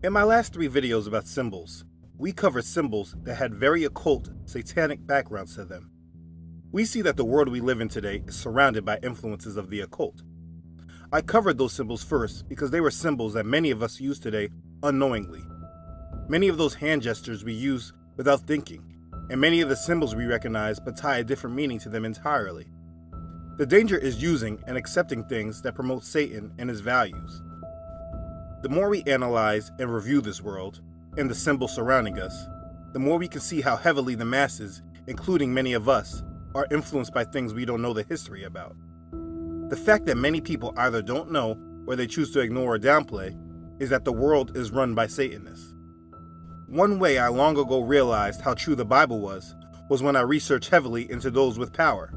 In my last 3 videos about symbols, we covered symbols that had very occult, satanic backgrounds to them. We see that the world we live in today is surrounded by influences of the occult. I covered those symbols first because they were symbols that many of us use today unknowingly. Many of those hand gestures we use without thinking, and many of the symbols we recognize but tie a different meaning to them entirely. The danger is using and accepting things that promote Satan and his values. The more we analyze and review this world and the symbols surrounding us, the more we can see how heavily the masses, including many of us, are influenced by things we don't know the history about. The fact that many people either don't know or they choose to ignore or downplay is that the world is run by Satanists. One way I long ago realized how true the Bible was when I researched heavily into those with power.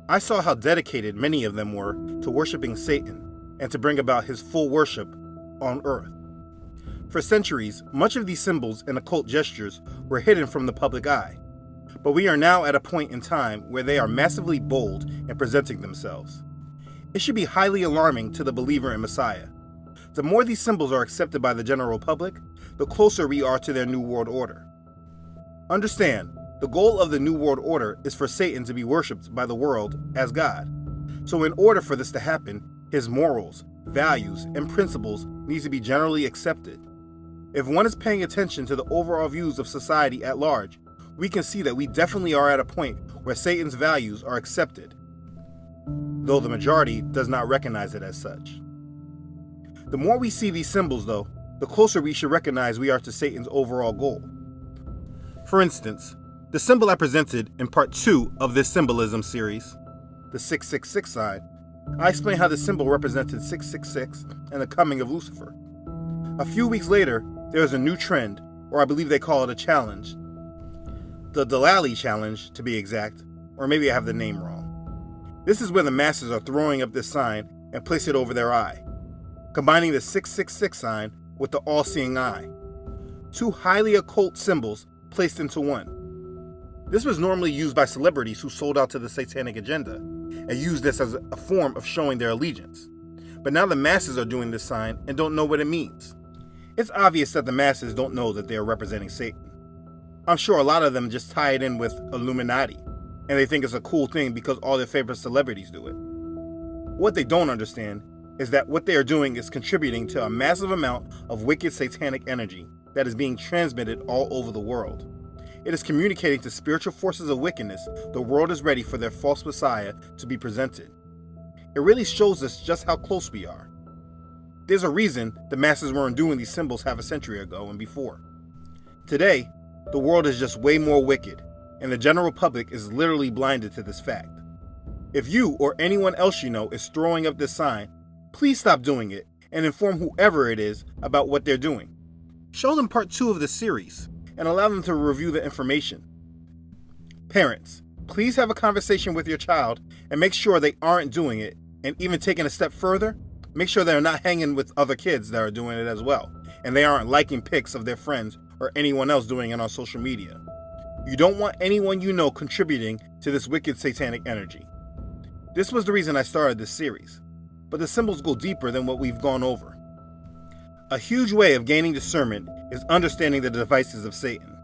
I saw how dedicated many of them were to worshiping Satan and to bring about his full worship on earth. For centuries, much of these symbols and occult gestures were hidden from the public eye, but we are now at a point in time where they are massively bold in presenting themselves. It should be highly alarming to the believer in Messiah. The more these symbols are accepted by the general public, the closer we are to their New World Order. Understand, the goal of the New World Order is for Satan to be worshipped by the world as God. So in order for this to happen, his morals, values, and principles need to be generally accepted. If one is paying attention to the overall views of society at large, we can see that we definitely are at a point where Satan's values are accepted, though the majority does not recognize it as such. The more we see these symbols, though, the closer we should recognize we are to Satan's overall goal. For instance, the symbol I presented in part 2 of this symbolism series, the 666 sign, I explained how the symbol represented 666 and the coming of Lucifer. A few weeks later, there is a new trend, or I believe they call it a challenge. The Delali challenge, to be exact, or maybe I have the name wrong. This is where the masses are throwing up this sign and place it over their eye, combining the 666 sign with the all-seeing eye. 2 highly occult symbols placed into one. This was normally used by celebrities who sold out to the satanic agenda and used this as a form of showing their allegiance. But now the masses are doing this sign and don't know what it means. It's obvious that the masses don't know that they are representing Satan. I'm sure a lot of them just tie it in with Illuminati, and they think it's a cool thing because all their favorite celebrities do it. What they don't understand is that what they are doing is contributing to a massive amount of wicked satanic energy that is being transmitted all over the world. It is communicating to spiritual forces of wickedness the world is ready for their false messiah to be presented. It really shows us just how close we are. There's a reason the masses weren't doing these symbols half a century ago and before. Today, the world is just way more wicked, and the general public is literally blinded to this fact. If you or anyone else you know is throwing up this sign, please stop doing it and inform whoever it is about what they're doing. Show them part 2 of the series and allow them to review the information. Parents, please have a conversation with your child and make sure they aren't doing it, and even taking a step further, make sure they're not hanging with other kids that are doing it as well, and they aren't liking pics of their friends or anyone else doing it on social media. You don't want anyone you know contributing to this wicked satanic energy. This was the reason I started this series, but the symbols go deeper than what we've gone over. A huge way of gaining discernment is understanding the devices of Satan.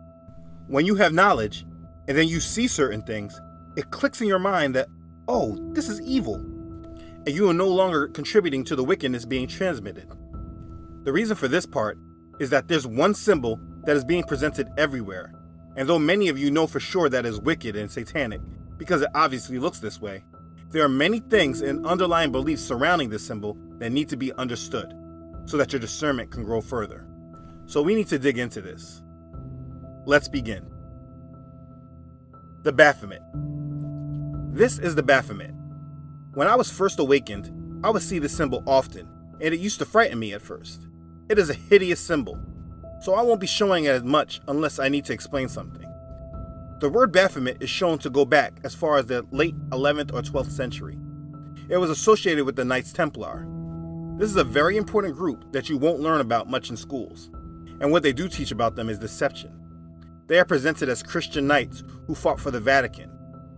When you have knowledge, and then you see certain things, it clicks in your mind that, oh, this is evil, and you are no longer contributing to the wickedness being transmitted. The reason for this part is that there's one symbol that is being presented everywhere, and though many of you know for sure that is wicked and satanic, because it obviously looks this way, there are many things and underlying beliefs surrounding this symbol that need to be understood, so that your discernment can grow further. So we need to dig into this. Let's begin. The Baphomet. This is the Baphomet. When I was first awakened, I would see this symbol often, and it used to frighten me at first. It is a hideous symbol, so I won't be showing it as much unless I need to explain something. The word Baphomet is shown to go back as far as the late 11th or 12th century. It was associated with the Knights Templar. This is a very important group that you won't learn about much in schools, and what they do teach about them is deception. They are presented as Christian knights who fought for the Vatican,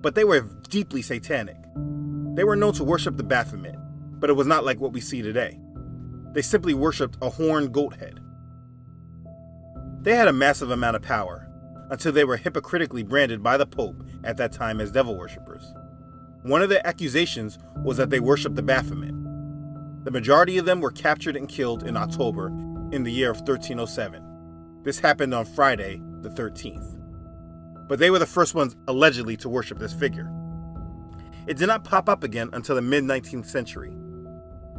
but they were deeply satanic. They were known to worship the Baphomet, but it was not like what we see today. They simply worshipped a horned goat head. They had a massive amount of power, until they were hypocritically branded by the Pope at that time as devil worshippers. One of their accusations was that they worshipped the Baphomet. The majority of them were captured and killed in October in the year of 1307. This happened on Friday, the 13th. But they were the first ones allegedly to worship this figure. It did not pop up again until the mid-19th century.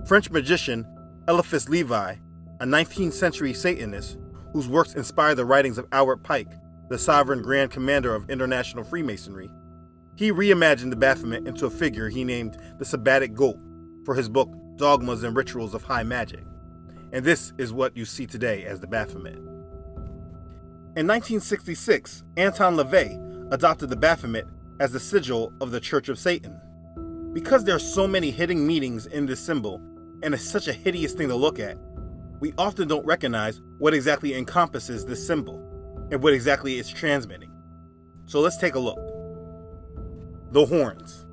French magician Eliphas Levi, a 19th century Satanist whose works inspired the writings of Albert Pike, the sovereign Grand Commander of International Freemasonry, he reimagined the Baphomet into a figure he named the Sabbatic Goat for his book Dogmas and Rituals of High Magic. And this is what you see today as the Baphomet. In 1966, Anton LaVey adopted the Baphomet as the sigil of the Church of Satan. Because there are so many hidden meanings in this symbol, and it's such a hideous thing to look at, we often don't recognize what exactly encompasses this symbol and what exactly it's transmitting. So let's take a look. The horns.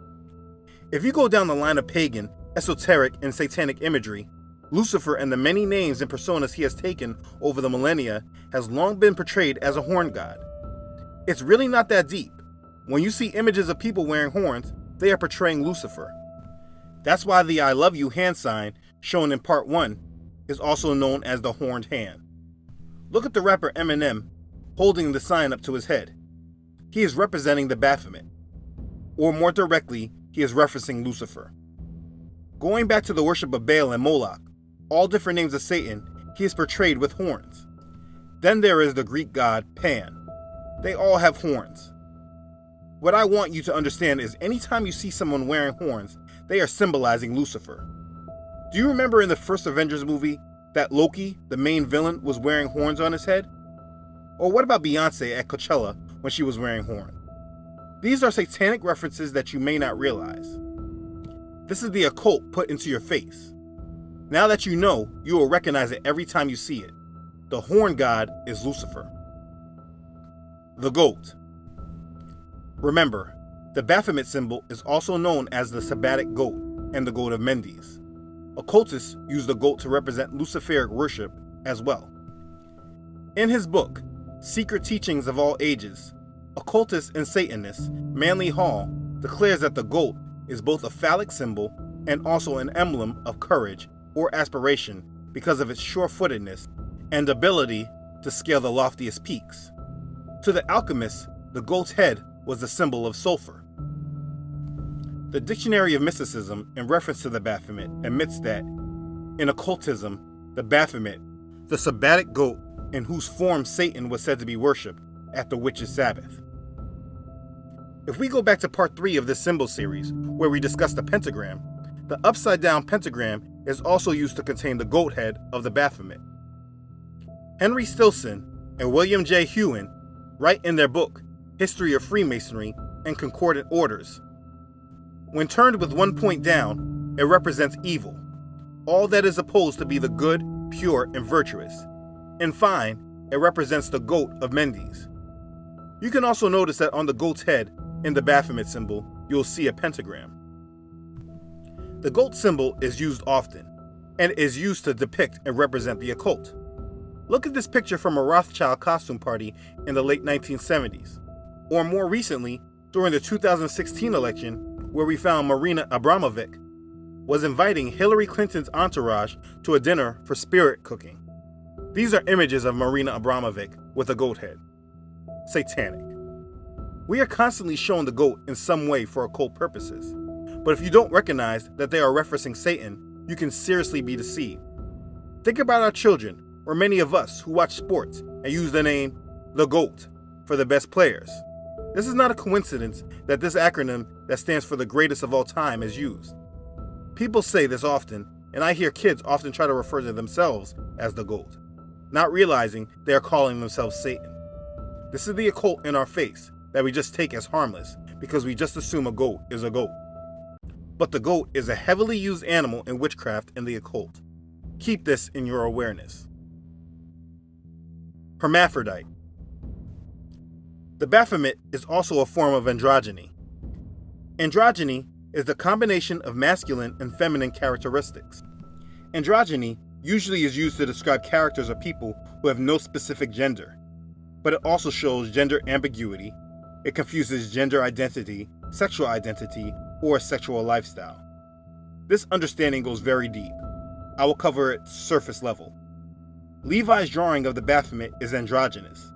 If you go down the line of pagan, esoteric, and satanic imagery, Lucifer and the many names and personas he has taken over the millennia has long been portrayed as a horn god. It's really not that deep. When you see images of people wearing horns, they are portraying Lucifer. That's why the I love you hand sign shown in part 1 is also known as the horned hand. Look at the rapper Eminem holding the sign up to his head. He is representing the Baphomet. Or more directly, he is referencing Lucifer. Going back to the worship of Baal and Moloch, all different names of Satan, he is portrayed with horns. Then there is the Greek god Pan. They all have horns. What I want you to understand is anytime you see someone wearing horns, they are symbolizing Lucifer. Do you remember in the first Avengers movie that Loki, the main villain, was wearing horns on his head? Or what about Beyonce at Coachella when she was wearing horns? These are satanic references that you may not realize. This is the occult put into your face. Now that you know, you will recognize it every time you see it. The horn god is Lucifer. The goat. Remember, the Baphomet symbol is also known as the Sabbatic goat and the goat of Mendes. Occultists use the goat to represent Luciferic worship as well. In his book, Secret Teachings of All Ages, occultist and Satanist Manly Hall declares that the goat is both a phallic symbol and also an emblem of courage or aspiration because of its sure-footedness and ability to scale the loftiest peaks. To the alchemists, the goat's head was the symbol of sulfur. The Dictionary of Mysticism, in reference to the Baphomet, admits that, in occultism, the Baphomet, the Sabbatic goat in whose form Satan was said to be worshipped at the witches' Sabbath. If we go back to part 3 of this symbol series, where we discussed the pentagram, the upside-down pentagram is also used to contain the goat head of the Baphomet. Henry Stilson and William J. Hewen write in their book, History of Freemasonry and Concordant Orders, when turned with one point down, it represents evil, all that is supposed to be the good, pure, and virtuous. In fine, it represents the goat of Mendes. You can also notice that on the goat's head, in the Baphomet symbol, you'll see a pentagram. The goat symbol is used often, and is used to depict and represent the occult. Look at this picture from a Rothschild costume party in the late 1970s, or more recently, during the 2016 election, where we found Marina Abramovic was inviting Hillary Clinton's entourage to a dinner for spirit cooking. These are images of Marina Abramovic with a goat head. Satanic. We are constantly shown the goat in some way for occult purposes, but if you don't recognize that they are referencing Satan, you can seriously be deceived. Think about our children, or many of us who watch sports and use the name the GOAT for the best players. This is not a coincidence that this acronym that stands for the greatest of all time is used. People say this often, and I hear kids often try to refer to themselves as the GOAT, not realizing they are calling themselves Satan. This is the occult in our face that we just take as harmless because we just assume a goat is a goat. But the goat is a heavily used animal in witchcraft and the occult. Keep this in your awareness. Hermaphrodite. The Baphomet is also a form of androgyny. Androgyny is the combination of masculine and feminine characteristics. Androgyny usually is used to describe characters or people who have no specific gender, but it also shows gender ambiguity. It confuses gender identity, sexual identity, or sexual lifestyle. This understanding goes very deep. I will cover it surface level. Levi's drawing of the Baphomet is androgynous.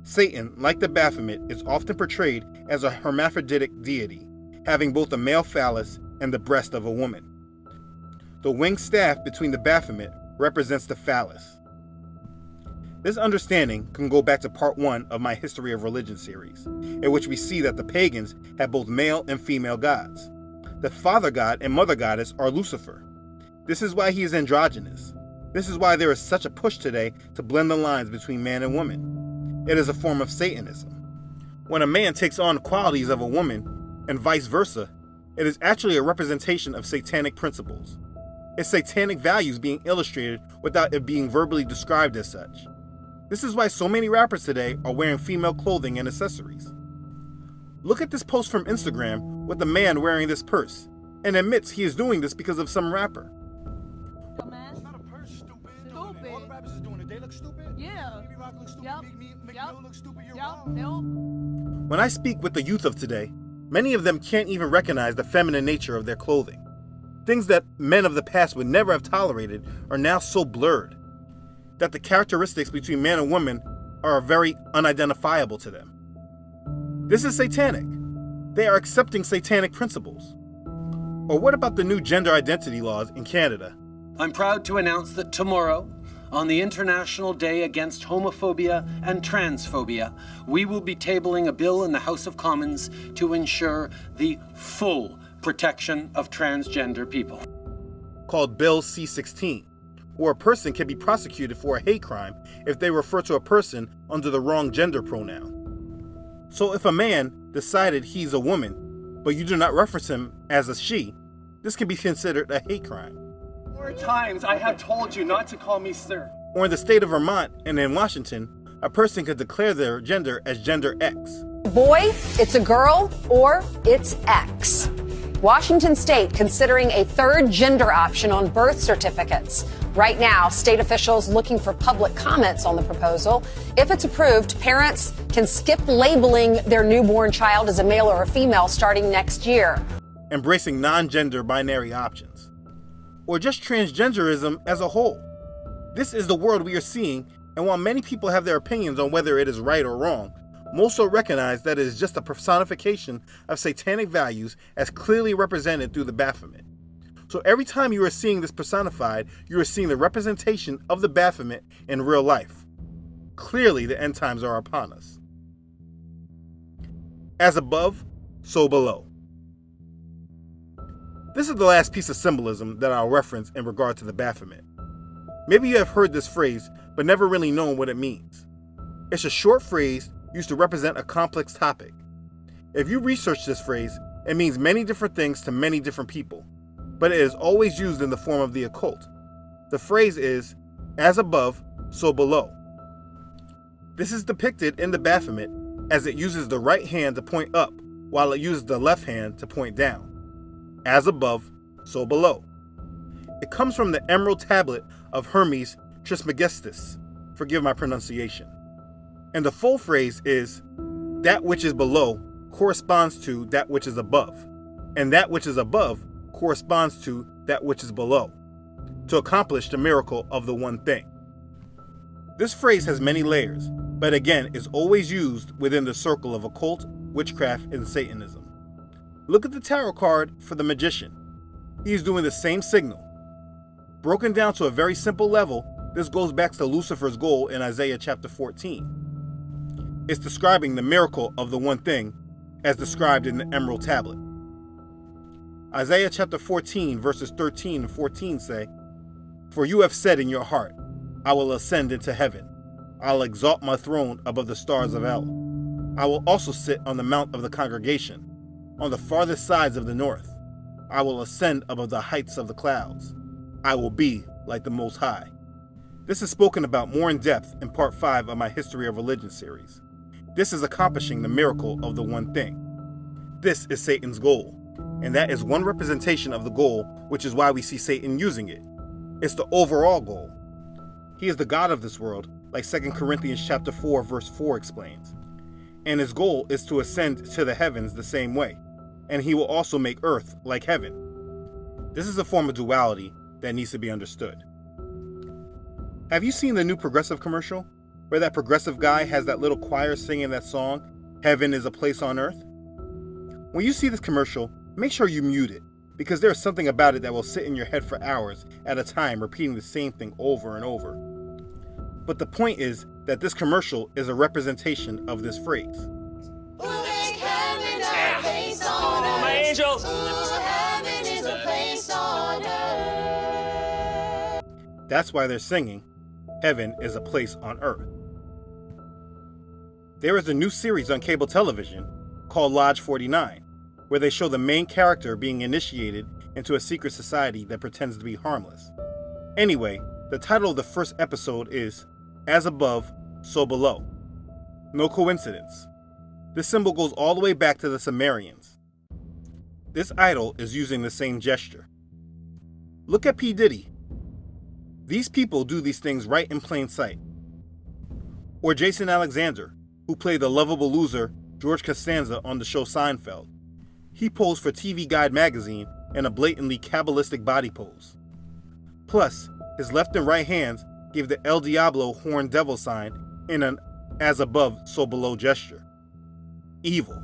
Satan, like the Baphomet, is often portrayed as a hermaphroditic deity, having both a male phallus and the breast of a woman. The winged staff between the Baphomet represents the phallus. This understanding can go back to part 1 of my History of Religion series, in which we see that the pagans had both male and female gods. The father god and mother goddess are Lucifer. This is why he is androgynous. This is why there is such a push today to blend the lines between man and woman. It is a form of Satanism. When a man takes on qualities of a woman, and vice versa, it is actually a representation of satanic principles. It's satanic values being illustrated without it being verbally described as such. This is why so many rappers today are wearing female clothing and accessories. Look at this post from Instagram with a man wearing this purse and admits he is doing this because of some rapper. It's not a purse, stupid. Stupid. All the rappers is doing it. They look stupid. Yeah. BB Rock looks stupid. Meek Mill looks stupid. You're wrong. When I speak with the youth of today, many of them can't even recognize the feminine nature of their clothing. Things that men of the past would never have tolerated are now so blurred that the characteristics between man and woman are very unidentifiable to them. This is satanic. They are accepting satanic principles. Or what about the new gender identity laws in Canada? I'm proud to announce that tomorrow, on the International Day Against Homophobia and Transphobia, we will be tabling a bill in the House of Commons to ensure the full protection of transgender people. Called Bill C-16, where a person can be prosecuted for a hate crime if they refer to a person under the wrong gender pronoun. So if a man decided he's a woman, but you do not reference him as a she, this can be considered a hate crime. 4 times I have told you not to call me sir. Or in the state of Vermont and in Washington, a person could declare their gender as gender X. Boy, it's a girl, or it's X. Washington State considering a third gender option on birth certificates. Right now, state officials looking for public comments on the proposal. If it's approved, parents can skip labeling their newborn child as a male or a female starting next year. Embracing non-gender binary options. Or just transgenderism as a whole. This is the world we are seeing, and while many people have their opinions on whether it is right or wrong, most will recognize that it is just a personification of satanic values as clearly represented through the Baphomet. So every time you are seeing this personified, you are seeing the representation of the Baphomet in real life. Clearly, the end times are upon us. As above, so below. This is the last piece of symbolism that I'll reference in regard to the Baphomet. Maybe you have heard this phrase, but never really known what it means. It's a short phrase used to represent a complex topic. If you research this phrase, it means many different things to many different people, but it is always used in the form of the occult. The phrase is, as above, so below. This is depicted in the Baphomet as it uses the right hand to point up, while it uses the left hand to point down. As above, so below. It comes from the emerald tablet of Hermes Trismegistus. Forgive my pronunciation. And the full phrase is, that which is below corresponds to that which is above, and that which is above corresponds to that which is below, to accomplish the miracle of the one thing. This phrase has many layers, but again is always used within the circle of occult, witchcraft, and Satanism. Look at the tarot card for the magician. He is doing the same signal. Broken down to a very simple level, this goes back to Lucifer's goal in Isaiah chapter 14. It's describing the miracle of the one thing as described in the emerald tablet. Isaiah chapter 14 verses 13 and 14 say, "For you have said in your heart, I will ascend into heaven. I'll exalt my throne above the stars of El. I will also sit on the mount of the congregation, on the farthest sides of the north. I will ascend above the heights of the clouds. I will be like the Most High." This is spoken about more in depth in part 5 of my History of Religion series. This is accomplishing the miracle of the one thing. This is Satan's goal, and that is one representation of the goal, which is why we see Satan using it. It's the overall goal. He is the God of this world, like 2 Corinthians chapter 4, verse 4 explains. And his goal is to ascend to the heavens the same way, and he will also make earth like heaven. This is a form of duality that needs to be understood. Have you seen the new Progressive commercial, where that progressive guy has that little choir singing that song, Heaven is a Place on Earth? When you see this commercial, make sure you mute it, because there is something about it that will sit in your head for hours at a time, repeating the same thing over and over. But the point is that this commercial is a representation of this phrase. My angels! That's why they're singing, Heaven is a Place on Earth. There is a new series on cable television called Lodge 49, where they show the main character being initiated into a secret society that pretends to be harmless. Anyway, the title of the first episode is As Above, So Below. No coincidence. This symbol goes all the way back to the Sumerians. This idol is using the same gesture. Look at P. Diddy. These people do these things right in plain sight. Or Jason Alexander, who played the lovable loser George Costanza on the show Seinfeld. He posed for TV Guide magazine in a blatantly Kabbalistic body pose. Plus, his left and right hands gave the El Diablo horned devil sign in an as above, so below gesture. Evil.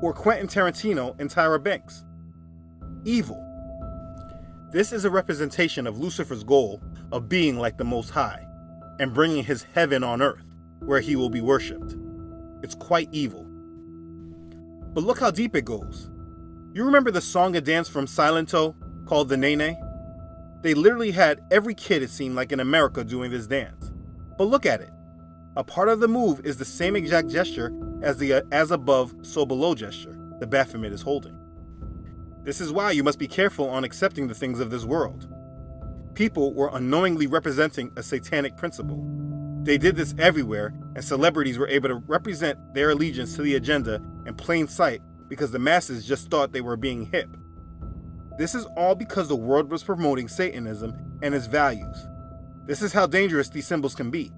Or Quentin Tarantino and Tyra Banks. Evil. This is a representation of Lucifer's goal of being like the Most High and bringing his heaven on earth, where he will be worshipped. It's quite evil. But look how deep it goes. You remember the song and dance from Silento called the Nene? They literally had every kid, it seemed like, in America doing this dance. But look at it. A part of the move is the same exact gesture as the as above, so below gesture the Baphomet is holding. This is why you must be careful on accepting the things of this world. People were unknowingly representing a satanic principle. They did this everywhere, and celebrities were able to represent their allegiance to the agenda in plain sight because the masses just thought they were being hip. This is all because the world was promoting Satanism and its values. This is how dangerous these symbols can be.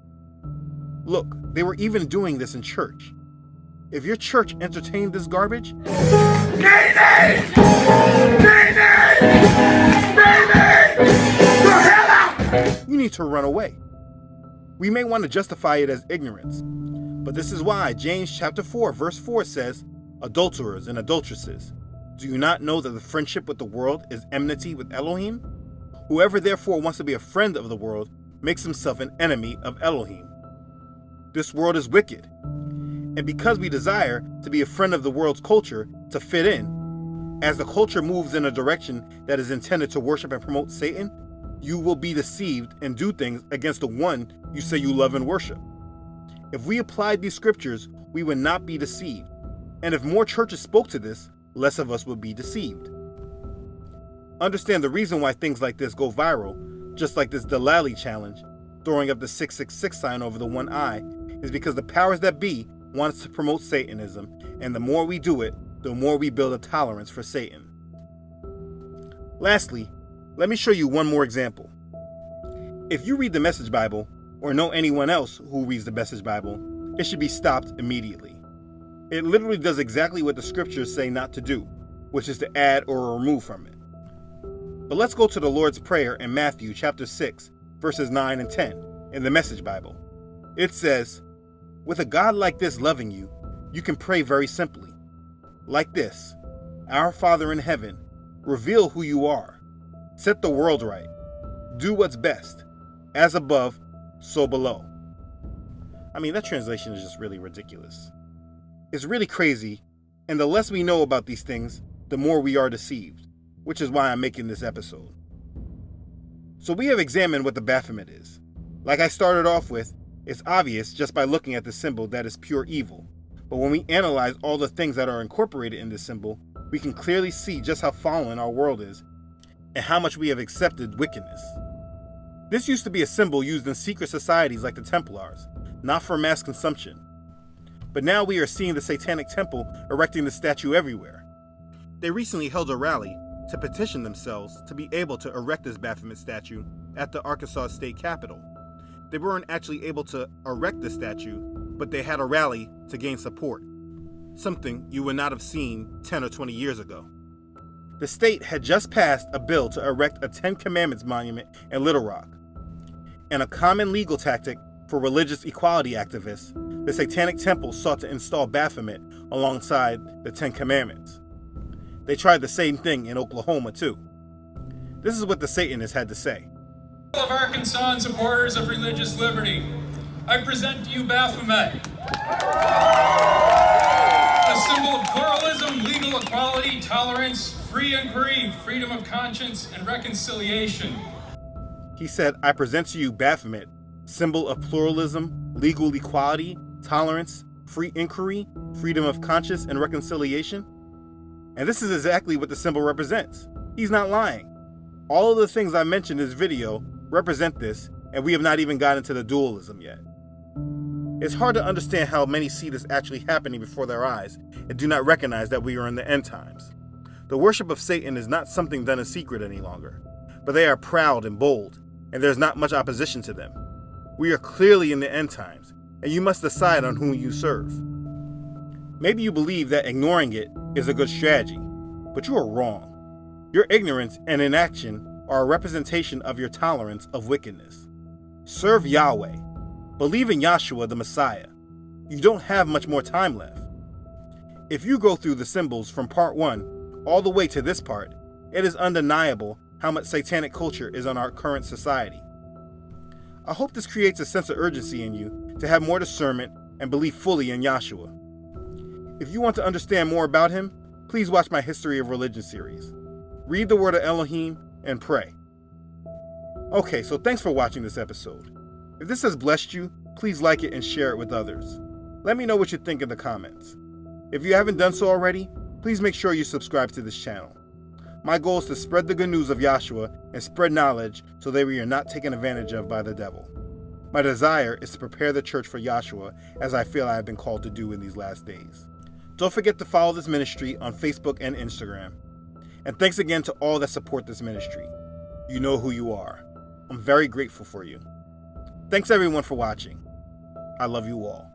Look, they were even doing this in church. If your church entertained this garbage, you need to run away. We may want to justify it as ignorance, but this is why James chapter 4 verse 4 says, adulterers and adulteresses, do you not know that the friendship with the world is enmity with Elohim? Whoever therefore wants to be a friend of the world makes himself an enemy of Elohim. This world is wicked, and because we desire to be a friend of the world's culture to fit in, as the culture moves in a direction that is intended to worship and promote Satan, you will be deceived and do things against the one you say you love and worship. If we applied these scriptures, we would not be deceived. And if more churches spoke to this, less of us would be deceived. Understand the reason why things like this go viral, just like this Delali challenge, throwing up the 666 sign over the one eye, is because the powers that be want us to promote Satanism, and the more we do it, the more we build a tolerance for Satan. Lastly, let me show you one more example. If you read the Message Bible, or know anyone else who reads the Message Bible, it should be stopped immediately. It literally does exactly what the scriptures say not to do, which is to add or remove from it. But let's go to the Lord's Prayer in Matthew chapter 6, verses 9 and 10 in the Message Bible. It says, with a God like this loving you, you can pray very simply. Like this, Our Father in heaven, reveal who you are. Set the world right. Do what's best. As above, so below. I mean, that translation is just really ridiculous. It's really crazy, and the less we know about these things, the more we are deceived, which is why I'm making this episode. So we have examined what the Baphomet is. Like I started off with, it's obvious just by looking at the symbol that is pure evil. But when we analyze all the things that are incorporated in this symbol, we can clearly see just how fallen our world is and how much we have accepted wickedness. This used to be a symbol used in secret societies like the Templars, not for mass consumption. But now we are seeing the Satanic Temple erecting the statue everywhere. They recently held a rally to petition themselves to be able to erect this Baphomet statue at the Arkansas State Capitol. They weren't actually able to erect the statue, but they had a rally to gain support, something you would not have seen 10 or 20 years ago. The state had just passed a bill to erect a Ten Commandments monument in Little Rock. And a common legal tactic for religious equality activists, the Satanic Temple sought to install Baphomet alongside the Ten Commandments. They tried the same thing in Oklahoma too. This is what the Satanists had to say. Of Arkansas and supporters of religious liberty, I present to you Baphomet, a symbol of pluralism, legal equality, tolerance, free inquiry, freedom of conscience, and reconciliation. He said, I present to you Baphomet, symbol of pluralism, legal equality, tolerance, free inquiry, freedom of conscience, and reconciliation. And this is exactly what the symbol represents. He's not lying. All of the things I mentioned in this video represent this, and we have not even gotten to the dualism yet. It's hard to understand how many see this actually happening before their eyes and do not recognize that we are in the end times. The worship of Satan is not something done in secret any longer, but they are proud and bold, and there's not much opposition to them. We are clearly in the end times, and you must decide on whom you serve. Maybe you believe that ignoring it is a good strategy, but you are wrong. Your ignorance and inaction are a representation of your tolerance of wickedness. Serve Yahweh. Believe in Yahshua the Messiah. You don't have much more time left. If you go through the symbols from part 1 all the way to this part, it is undeniable how much satanic culture is on our current society. I hope this creates a sense of urgency in you to have more discernment and believe fully in Yahshua. If you want to understand more about him, please watch my History of Religion series. Read the word of Elohim and pray. Okay, so thanks for watching this episode. If this has blessed you, please like it and share it with others. Let me know what you think in the comments. If you haven't done so already, please make sure you subscribe to this channel. My goal is to spread the good news of Yahshua and spread knowledge so that we are not taken advantage of by the devil. My desire is to prepare the church for Yahshua as I feel I have been called to do in these last days. Don't forget to follow this ministry on Facebook and Instagram. And thanks again to all that support this ministry. You know who you are. I'm very grateful for you. Thanks everyone for watching. I love you all.